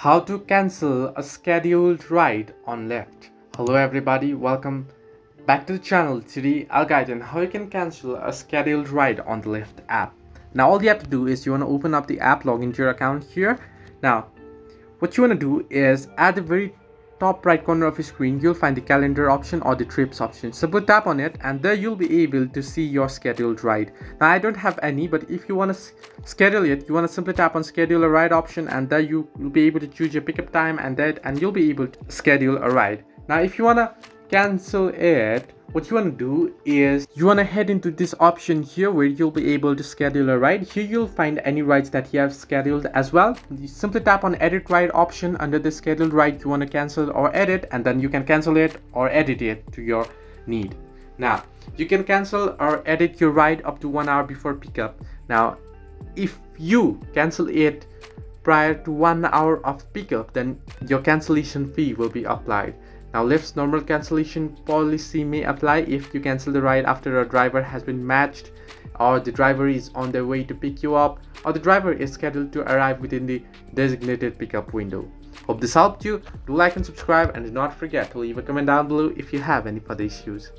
How to cancel a scheduled ride on Lyft. Hello everybody, welcome back to the channel. Today I'll guide you on how you can cancel a scheduled ride on the Lyft app. Now all you have to do is you want to open up the app, log into your account here. Now what you want to do is at the very top right corner of your screen you'll find the calendar option or the trips option. Simply tap on it and there you'll be able to see your scheduled ride. Now I don't have any, but if you want to schedule it, you want to simply tap on schedule a ride option and there you'll be able to choose your pickup time and you'll be able to schedule a ride. Now if you want to cancel it, what you want to do is you want to head into this option here where you'll be able to schedule a ride. Here you'll find any rides that you have scheduled as well. You simply tap on edit ride option under the scheduled ride you want to cancel or edit, and then you can cancel it or edit it to your need. Now you can cancel or edit your ride up to 1 hour before pickup. Now if you cancel it prior to 1 hour of pickup, then your cancellation fee will be applied. Now Lyft's normal cancellation policy may apply if you cancel the ride after a driver has been matched, or the driver is on their way to pick you up, or the driver is scheduled to arrive within the designated pickup window. Hope this helped you. Do like and subscribe, and do not forget to leave a comment down below if you have any further issues.